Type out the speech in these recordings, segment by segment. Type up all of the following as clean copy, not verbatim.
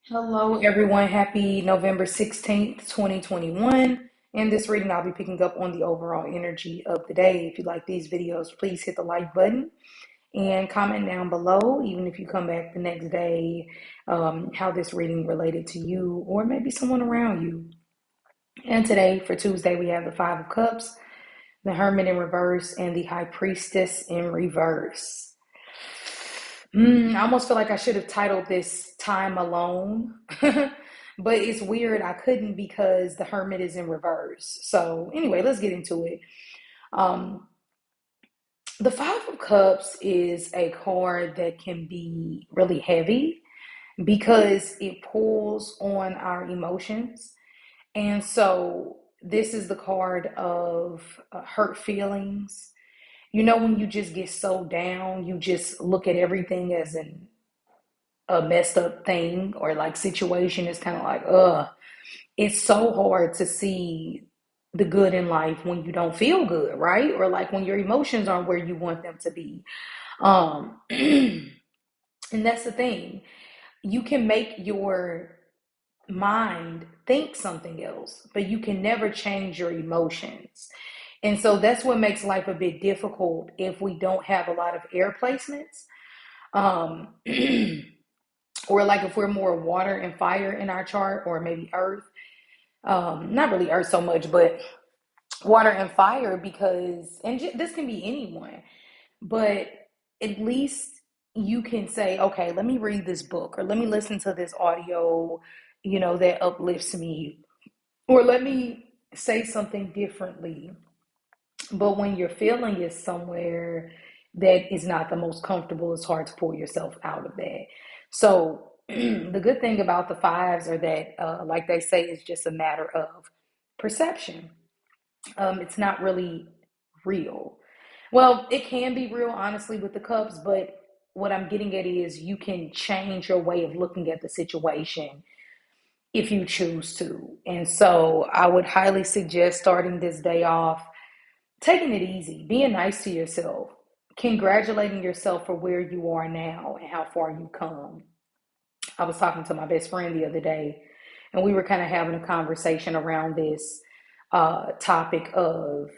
Hello, everyone. Happy November 16th, 2021. In this reading, I'll be picking up on the overall energy of the day. If you like these videos, please hit the like button and comment down below, even if you come back the next day, how this reading related to you or maybe someone around you. And today, for Tuesday, we have the Five of Cups, the Hermit in reverse, and the High Priestess in reverse. I almost feel like I should have titled this Time Alone. But it's weird. I couldn't because the Hermit is in reverse. So, anyway, let's get into it. Um, the Five of Cups is a card that can be really heavy because it pulls on our emotions. And so, this is the card of hurt feelings. You know, when you just get so down, you just look at everything as a messed up thing or like situation. Is kind of like, it's so hard to see the good in life when you don't feel good, right? Or like when your emotions aren't where you want them to be. And that's the thing. You can make your mind think something else, but you can never change your emotions. And so that's what makes life a bit difficult if we don't have a lot of air placements. Um, or like if we're more water and fire in our chart, or maybe earth, not really earth so much, but water and fire, because this can be anyone, but at least you can say, okay, let me read this book, or let me listen to this audio, that uplifts me, or let me say something differently. But when your feeling is somewhere that is not the most comfortable, it's hard to pull yourself out of that. So the good thing about the fives are that, like they say, it's just a matter of perception. It's not really real. Well, it can be real, honestly, with the cups, but what I'm getting at is you can change your way of looking at the situation if you choose to. And so I would highly suggest starting this day off taking it easy, being nice to yourself, congratulating yourself for where you are now and how far you've come. I was talking to my best friend the other day, and we were kind of having a conversation around this topic of,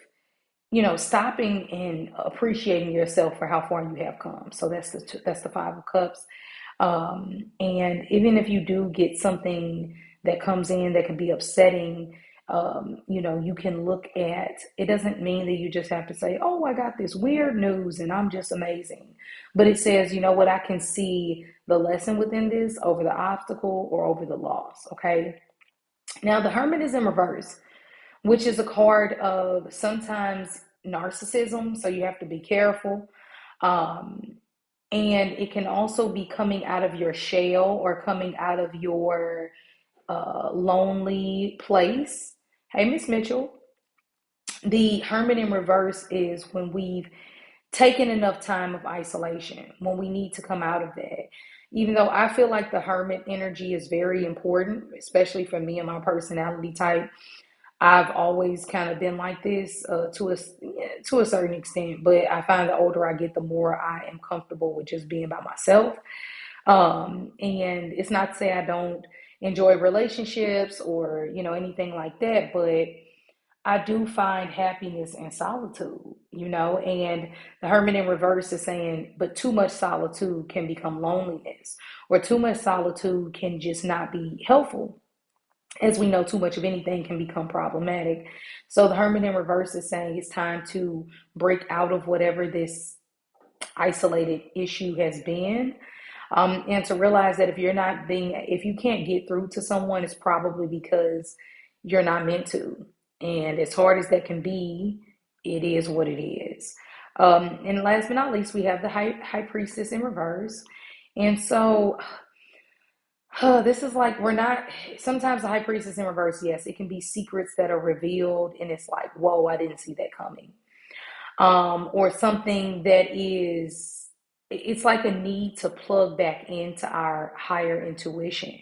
stopping and appreciating yourself for how far you have come. So that's the Five of Cups. And even if you do get something that comes in that can be upsetting, you can look at it. Doesn't mean that you just have to say, oh, I got this weird news and I'm just amazing. But it says, you know what, I can see the lesson within this over the obstacle or over the loss. Okay. Now, the Hermit is in reverse, which is a card of sometimes narcissism. So you have to be careful. Um, and it can also be coming out of your shell or coming out of your lonely place. Hey, Miss Mitchell. The Hermit in reverse is when we've taken enough time of isolation, when we need to come out of that. Even though I feel like the Hermit energy is very important, especially for me and my personality type. I've always kind of been like this, to a certain extent, but I find the older I get, the more I am comfortable with just being by myself. And it's not to say I don't enjoy relationships or, anything like that, but I do find happiness in solitude, and the Hermit in reverse is saying, but too much solitude can become loneliness, or too much solitude can just not be helpful. As we know, too much of anything can become problematic. So the Hermit in reverse is saying it's time to break out of whatever this isolated issue has been. And to realize that if you can't get through to someone, it's probably because you're not meant to. And as hard as that can be, it is what it is. And last but not least, we have the high priestess in reverse. And so this is like, we're not, sometimes the high priestess in reverse, yes, it can be secrets that are revealed, and it's like, whoa, I didn't see that coming. Or something that it's like a need to plug back into our higher intuition.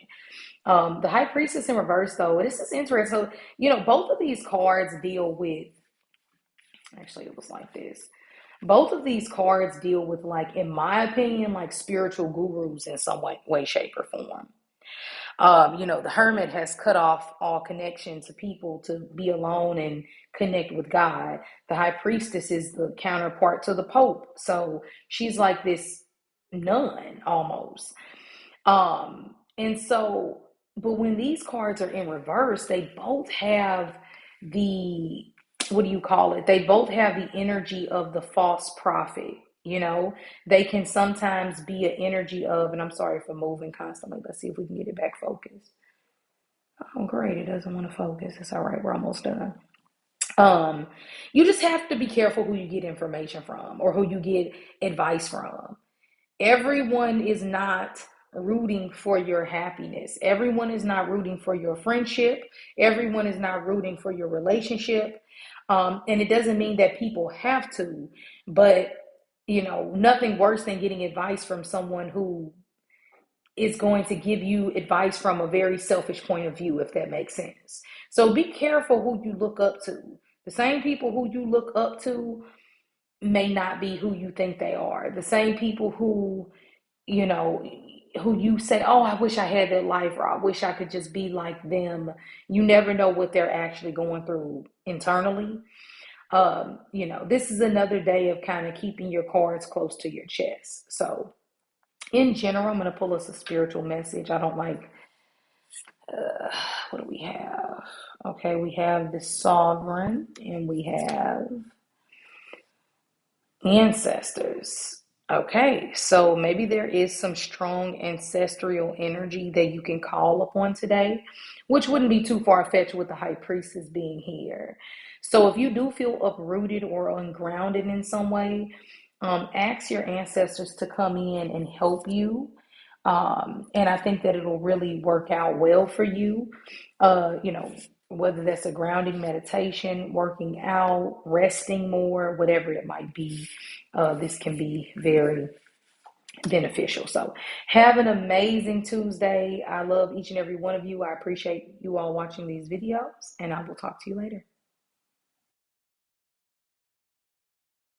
The high priestess in reverse, though, this is interesting. So, both of these cards deal with, actually, it was like this. Both of these cards deal with, like, in my opinion, like spiritual gurus in some way, shape, or form. The hermit has cut off all connection to people to be alone and connect with God. The high priestess is the counterpart to the Pope. So she's like this nun almost. And so, but when these cards are in reverse, they both have the, what do you call it? They both have the energy of the false prophet. They can sometimes be an energy of, and I'm sorry for moving constantly. Let's see if we can get it back focused. Oh, great. It doesn't want to focus. It's all right. We're almost done. Um, you just have to be careful who you get information from or who you get advice from. Everyone is not rooting for your happiness. Everyone is not rooting for your friendship. Everyone is not rooting for your relationship. And it doesn't mean that people have to, but nothing worse than getting advice from someone who is going to give you advice from a very selfish point of view, if that makes sense. So be careful who you look up to. The same people who you look up to may not be who you think they are. The same people you know, who you say, oh, I wish I had their life, or I wish I could just be like them. You never know what they're actually going through internally. This is another day of kind of keeping your cards close to your chest. So, in general, I'm going to pull us a spiritual message. I don't like, what do we have? Okay, we have the sovereign and we have ancestors. Okay, so maybe there is some strong ancestral energy that you can call upon today, which wouldn't be too far-fetched with the high priestess being here. So if you do feel uprooted or ungrounded in some way, ask your ancestors to come in and help you. And I think that it'll really work out well for you. Whether that's a grounding meditation, working out, resting more, whatever it might be, this can be very beneficial. So have an amazing Tuesday. I love each and every one of you. I appreciate you all watching these videos, and I will talk to you later.